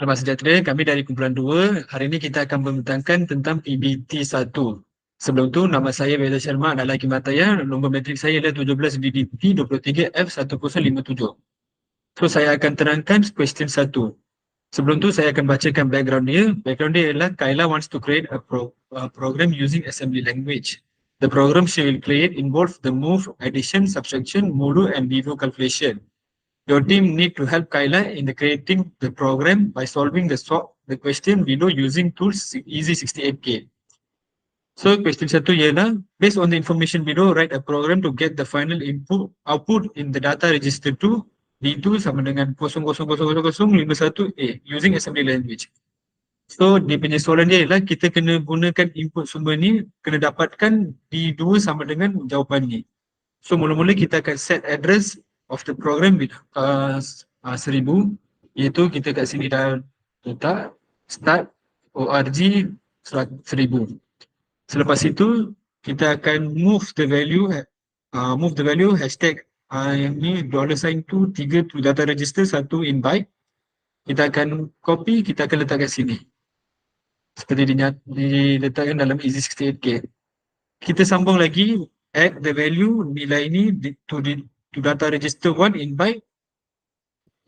Selamat sejahtera, kami dari kumpulan 2. Hari ini kita akan membentangkan tentang PBT 1. Sebelum tu, nama saya Veda Sharma adalah Kimataya. Nombor metrik saya adalah 17 DDT 23 F1057. So, saya akan terangkan question 1. Sebelum tu, saya akan bacakan background dia. Background dia adalah Kayla wants to create a program using assembly language. The program she will create involves the move, addition, subtraction, modulo, and division calculation. Your team need to help Kayla in the creating the program by solving the question below using tools Easy68K. So question 1 ialah, based on the information below, write a program to get the final output in the data register 2 D2 sama dengan 000051A using assembly language. So dia punya soalan dia ialah kita kena gunakan input sumber ni, kena dapatkan D2 sama dengan jawapan ni. So mula-mula kita akan set address of the program with 1000, iaitu kita kat sini dah letak start org 1000. Selepas itu kita akan move the value hashtag ni $2 to data register 1 in byte. Kita akan copy, kita akan letak kat sini seperti diletakkan dalam Easy68K. Kita sambung lagi, add the value nilai ni to data register 1 in byte.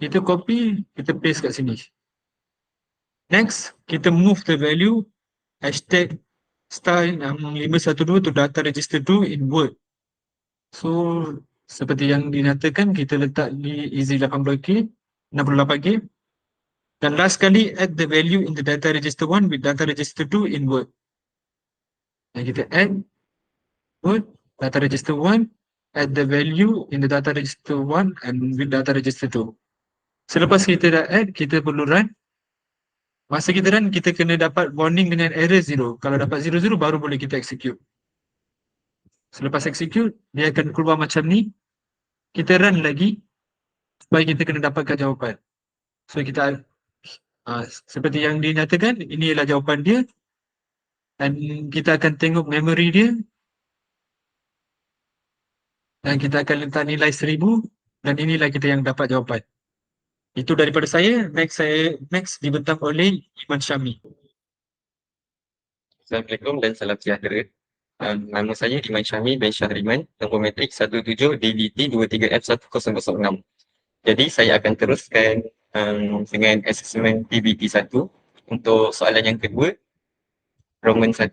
Kita copy, kita paste kat sini. Next, kita move the value hashtag star 512 to data register 2 in word. So, seperti yang dinyatakan, kita letak di Easy18K, 68K. Dan last kali, add the value in the data register 1 with data register 2 in word. Dan kita add word, data register 1, add the value in the data register 1 and with data register 2. Selepas kita dah add, kita perlu run. Masa kita run, kita kena dapat warning dengan error 0. Kalau dapat 00, baru boleh kita execute. Selepas execute, dia akan keluar macam ni. Kita run lagi supaya kita kena dapatkan jawapan. So kita seperti yang dinyatakan, ini ialah jawapan dia. Dan kita akan tengok memory dia. Dan kita akan letak nilai 1000. Dan inilah kita yang dapat jawapan. Itu daripada saya. Next dibentang oleh Iman Syami. Assalamualaikum dan salam sejahtera. Nama saya Iman Syami bin Syahriman, nombor metrik 17DDT23F1006. Jadi saya akan teruskan dengan assessment PBT 1 untuk soalan yang kedua, Roman 1.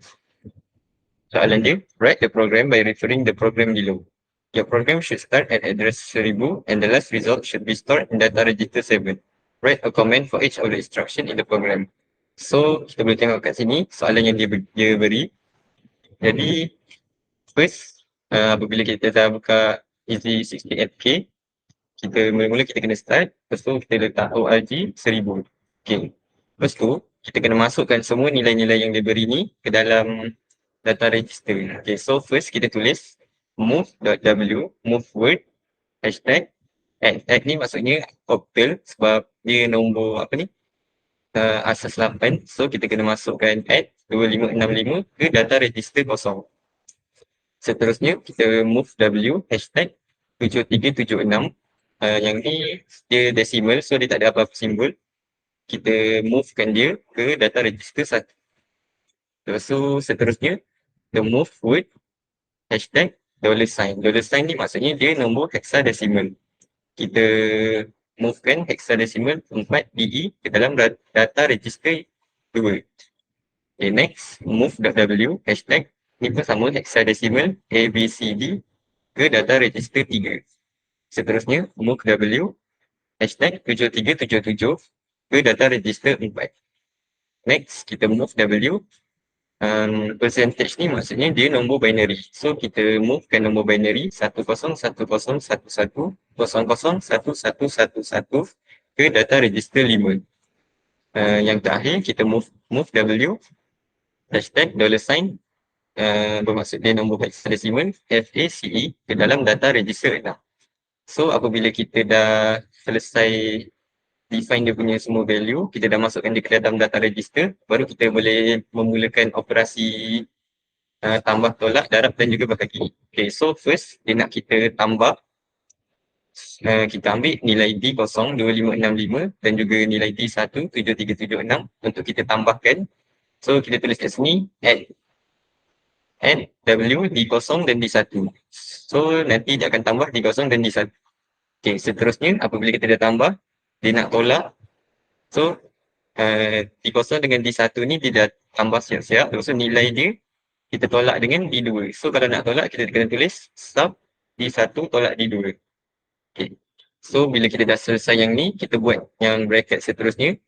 Soalan dia, write the program by referring the program below. Your program should start at address 1000 and the last result should be stored in data register 7. Write a comment for each of the instruction in the program. So, kita boleh tengok kat sini soalan yang dia beri. Jadi, first, apabila kita dah buka Easy68K, mula-mula kita kena start. Lepas tu, kita letak ORG 1000. Okay. Lepas tu, kita kena masukkan semua nilai-nilai yang dia beri ni ke dalam data register. Okay, so first kita tulis move.w, move word, hashtag, add ni maksudnya octal sebab dia nombor asas 8. So kita kena masukkan add 2565 ke data register 0. Seterusnya kita move w, hashtag 7376. Yang ni dia decimal, so dia tak ada apa-apa simbol. Kita movekan dia ke data register 1. So seterusnya the move word, hashtag $sign. $sign ni maksudnya dia nombor hexadecimal. Kita movekan hexadecimal 4DE ke dalam data register 2. Okay, next, move.w, hashtag ni pun sama hexadecimal ABCD ke data register 3. Seterusnya, move.w, hashtag 7377 ke data register 4. Next, kita move.w, percentage ni maksudnya dia nombor binary. So kita movekan nombor binary 101011001111 ke data register 5. Yang terakhir kita move w, hashtag $sign, bermaksud dia nombor hexadecimal FACE ke dalam data register 6. So apabila kita dah selesai define dia punya semua value, kita dah masukkan dia ke dalam data register, baru kita boleh memulakan operasi tambah, tolak, darab dan juga bahagi. Okay, so first dia nak kita tambah kita ambil nilai D kosong 2565 dan juga nilai D1 7376 untuk kita tambahkan. So kita tulis kat sini add W D0 dan D1. So nanti dia akan tambah D0 dan D1. Okay, seterusnya apabila kita dah tambah, dia nak tolak. So D0 dengan D1 ni dia dah tambah siap-siap. Lepas tu nilai dia kita tolak dengan D2. So kalau nak tolak kita kena tulis sub D1 tolak D2. Okay. So bila kita dah selesai yang ni, kita buat yang bracket seterusnya.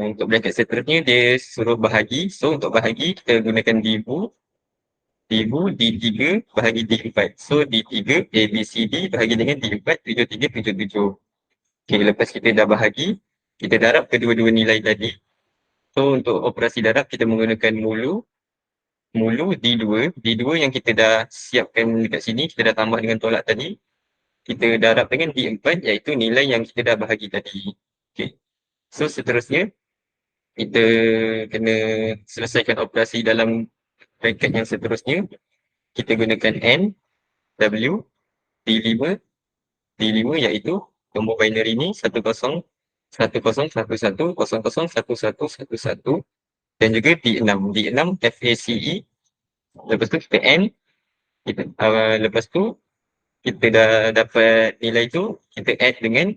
Untuk bracket seterusnya dia suruh bahagi. So untuk bahagi kita gunakan divu D3 bahagi D4. So D3 A, B, C, D bahagi dengan D4 73, 77. Okay, lepas kita dah bahagi, kita darab kedua-dua nilai tadi. So untuk operasi darab kita menggunakan mulu D2 yang kita dah siapkan dekat sini, kita dah tambah dengan tolak tadi. Kita darab dengan D4 iaitu nilai yang kita dah bahagi tadi. Okay. So seterusnya kita kena selesaikan operasi dalam bracket yang seterusnya. Kita gunakan N, W, D5 iaitu nombor binary ni 10 11 11 11 00 11 11 dan juga D6 FACE. Lepas tu kita N, lepas tu kita dah dapat nilai tu, kita add dengan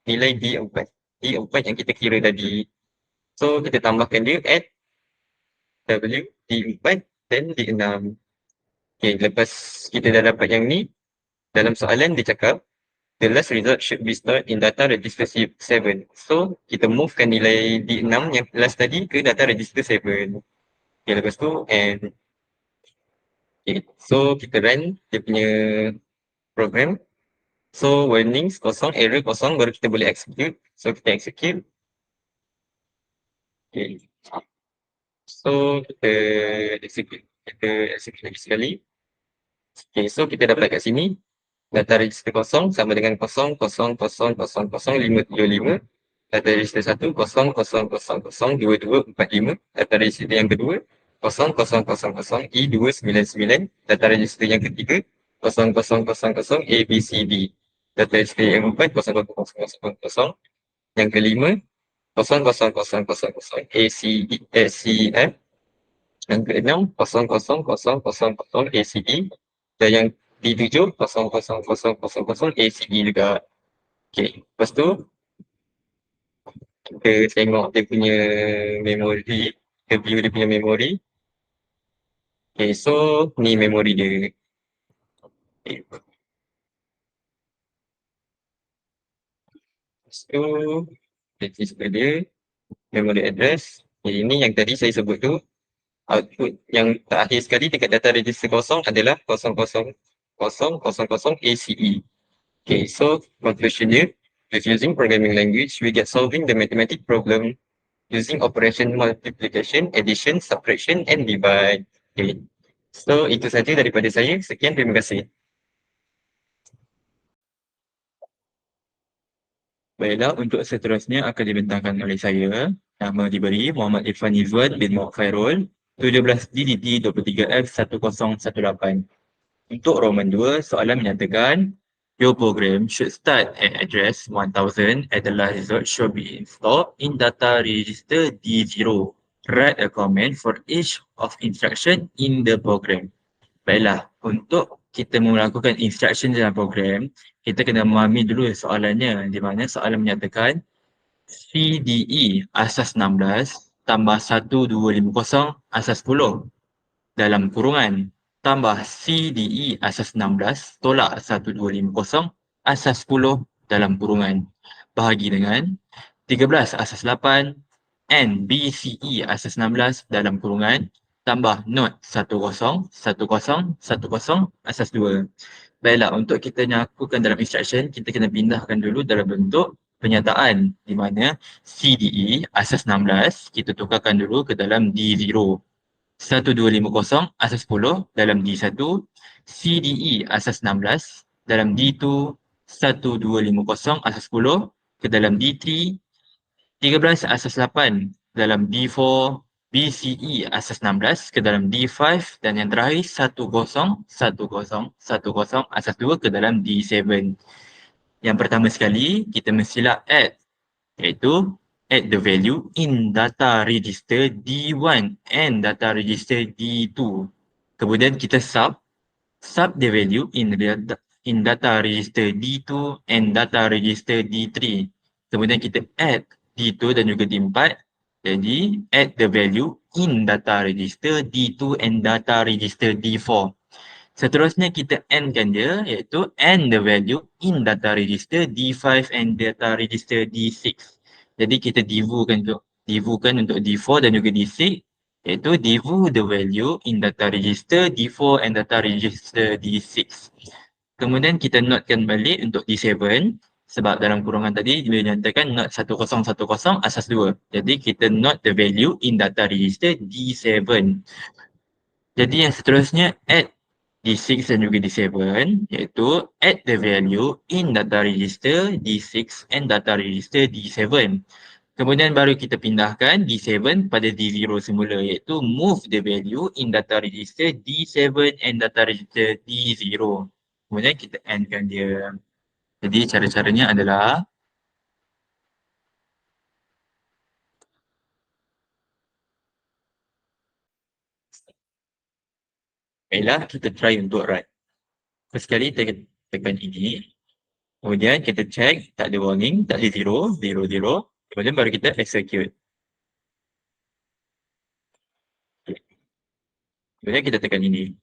nilai D4 yang kita kira tadi. So kita tambahkan dia add W D4 dan D6. Okay, lepas kita dah dapat yang ni, dalam soalan dia cakap the last result should be stored in data register 7. So kita movekan nilai D6 yang last tadi ke data register 7. Okay, lepas tu and okay, so kita run dia punya program. So warnings kosong, error kosong, baru kita boleh execute. So kita execute. Okay. So kita execute lagi sekali. Okay, so kita dapat kat sini data register kosong sama dengan 000000575. Data register 1 000002245. Data register yang kedua 0000 E299. Data register yang ketiga 0000 ABCD. Data register yang keempat 00000. Yang kelima 0000 ACF. Yang keenam 0000 ACD. Dan yang D7 0000 ACD juga. Okay, lepas tu kita tengok dia punya memori, kita view dia punya memori. Okay, so ni memori dia. Okay. Lepas tu register dia, memory address. Okay, ini yang tadi saya sebut tu. Output yang terakhir sekali dekat data register kosong adalah 0000 ACE. Okay, so conclusion dia, with using programming language, we get solving the mathematical problem using operation multiplication, addition, subtraction, and divide. Okay. So, itu saja daripada saya. Sekian, terima kasih. Baiklah, untuk seterusnya akan dibentangkan oleh saya. Nama diberi Muhammad Irfan Izzuan bin Muhammad Khairul, 17 DDT 23F 1018. Untuk Roman 2, soalan menyatakan your program should start at address 1000 and the last result should be installed in data register D0. Write a comment for each of instruction in the program. Baiklah, untuk kita melakukan instruction dalam program, kita kena memahami dulu soalannya, di mana soalan menyatakan CDE asas 16 tambah 1250 asas 10 dalam kurungan tambah CDE asas 16 tolak 1250 asas 10 dalam kurungan bahagi dengan 13 asas 8 and BCE asas 16 dalam kurungan tambah not 10 10 10 asas 2. Baiklah, untuk kita lakukan dalam instruction, kita kena pindahkan dulu dalam bentuk penyataan di mana CDE asas 16 kita tukarkan dulu ke dalam D0. 1250 asas 10 dalam D1, CDE asas 16 dalam D2, 1250 asas 10 ke dalam D3, 13 asas 8 dalam D4 BCE asas 16 ke dalam D5 dan yang terakhir 101010 asas 2 ke dalam D7. Yang pertama sekali kita mestilah add, iaitu add the value in data register D1 and data register D2. Kemudian kita sub the value in data register D2 and data register D3. Kemudian kita add D2 dan juga D4. Jadi add the value in data register D2 and data register D4. Seterusnya kita AND-kan dia, iaitu AND the value in data register D5 and data register D6. Jadi kita divukan untuk D4 dan juga D6, iaitu divu the value in data register D4 and data register D6. Kemudian kita notekan balik untuk D7, sebab dalam kurungan tadi dia nyatakan note 1010 asas 2. Jadi kita note the value in data register D7. Jadi yang seterusnya add D6 dan juga D7, iaitu add the value in data register D6 and data register D7. Kemudian baru kita pindahkan D7 pada D0 semula, iaitu move the value in data register D7 and data register D0. Kemudian kita AND-kan dia. Jadi cara-caranya adalah baiklah kita try untuk write. First sekali tekan ini. Kemudian kita check tak ada warning, tak ada zero. Kemudian baru kita execute. Kemudian kita tekan ini.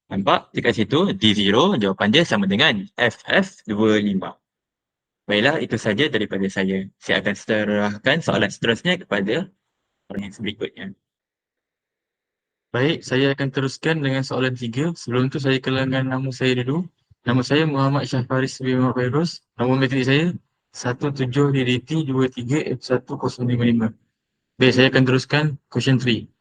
Nampak dekat situ D0 jawapan dia sama dengan FF25. Baiklah, itu saja daripada saya. Saya akan serahkan soalan seterusnya kepada orang yang berikutnya. Baik, saya akan teruskan dengan soalan 3. Sebelum tu saya kenalkan nama saya dulu. Nama saya Muhammad Syahfaris bin Muhammad Fairuz. Nombor metrik saya 17DDT23F1055. Baik, saya akan teruskan question 3.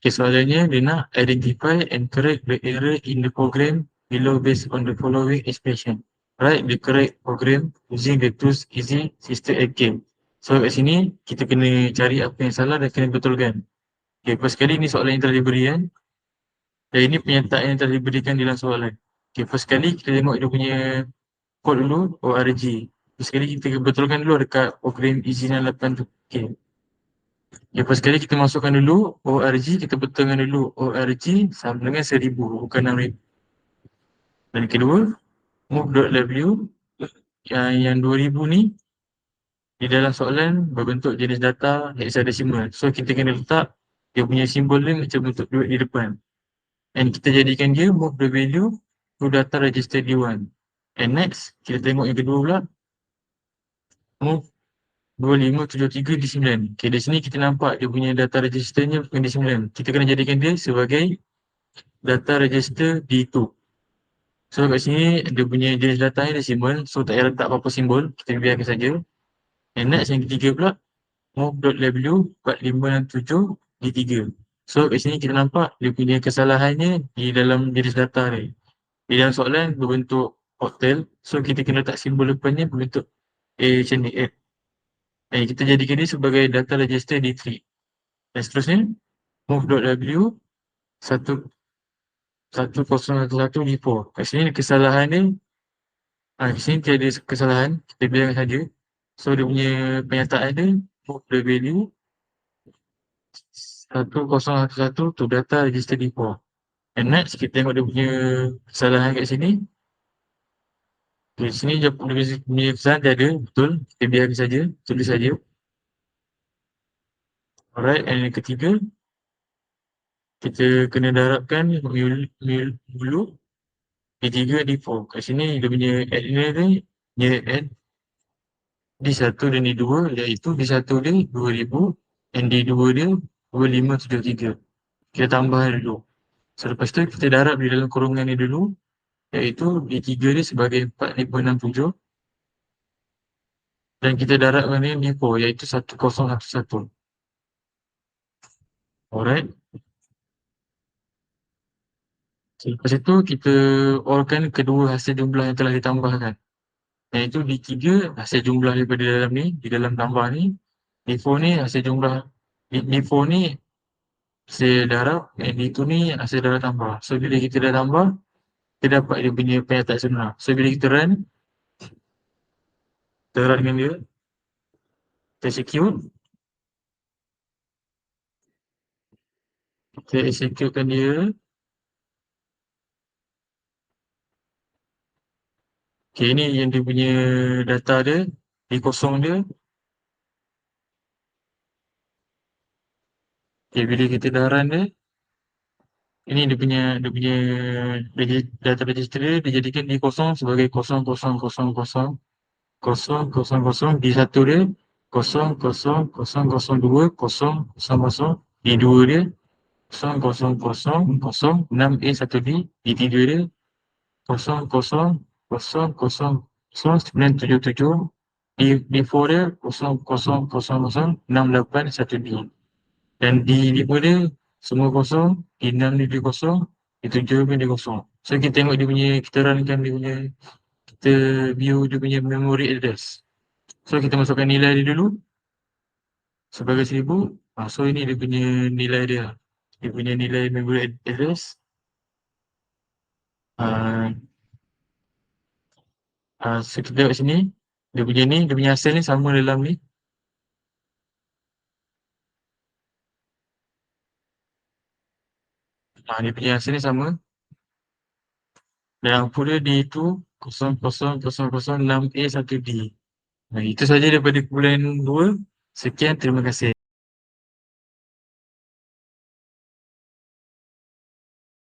Okay, soalannya dia nak identify and correct the error in the program below based on the following expression. Write the correct program using the tools easy system ATM. So kat sini kita kena cari apa yang salah dan kena betulkan. Okay, first kali ni soalan yang telah diberikan. Dan ini pernyataan yang telah diberikan dalam soalan. Okay, first kali kita tengok dia punya code dulu, ORG. First kali kita betulkan dulu dekat program izinan 8 tu. Okay. Okay, first kali kita masukkan dulu ORG, kita betulkan dulu ORG sama dengan 1000, bukan 6000. Dan kedua, move.w yang 2000 ni di dalam soalan berbentuk jenis data hexadecimal. So kita kena letak dia punya simbol dia macam bentuk duit di depan. And kita jadikan dia move the value to data register D1. And next, kita tengok yang kedua pula. Move 2573 D9. Okay, di sini kita nampak dia punya data registernya bukan D9. Kita kena jadikan dia sebagai data register D2. So kat sini dia punya jenis data ni decimal. So tak payah letak apa-apa simbol. Kita biarkan saja. And next yang ketiga pula. Move.w 4567 D3. So kat sini kita nampak dia punya kesalahannya di dalam jenis data ni. Di dalam soalan berbentuk octal. So kita kena letak simbol depannya berbentuk A macam ni. Kita jadikan dia sebagai data register D3. Dan seterusnya move.w 1011 D4. Kat sini kesalahan dia kat sini tiada kesalahan. Kita biarkan saja. So dia punya pernyataan dia move the value 1011 to data register D4. And next kita tengok dia punya kesalahan kat sini. Di sini dia punya kesalahan dia ada, betul. Kita biarkan saja, tulis saja. Alright, and yang ketiga kita kena darabkan mulu D3 D4. Kat sini dia punya add ni add D1 dan D2, iaitu D1 dia 2000 and D2 dia 2573. Kita tambah dulu. So lepas tu kita darab di dalam kurungan ni dulu, iaitu D3 dia sebagai 4567 dan kita darabkan ni D4 iaitu 1011. Alright. So, lepas itu kita orkan kedua hasil jumlah yang telah ditambahkan. Iaitu D3 hasil jumlah daripada dalam ni, di dalam tambah ni. D4 ni hasil jumlah D4 ni saya darab, D2 ni saya darab tambah. So bila kita dah tambah, kita dapat dia punya penyataan sebenar. So bila kita run dengan dia, kita execute, kita executekan dia. Okay, ni yang dia punya data dia, di kosong dia. Okay, bila kita dah run dia, ini dia punya data register dia dijadikan di kosong sebagai 000000 di satu dia 00002 000 di dua dia 00006A1D di tiga dia 00000977 di 4 dia 0000681D dan di 5 dia semua kosong, di 6 dia kosong, di 7 pun dia kosong. So kita tengok dia punya, kita runkan dia punya, kita view dia punya memory address. So kita masukkan nilai dia dulu sebagai 1000. So ini dia punya nilai dia. Dia punya nilai memory address. So kita tengok sini, dia punya hasil ni sama dalam ni. Dia punya hasil ni sama. Dan output dia D2 00006A1D. Itu saja daripada kumpulan 2. Sekian, terima kasih.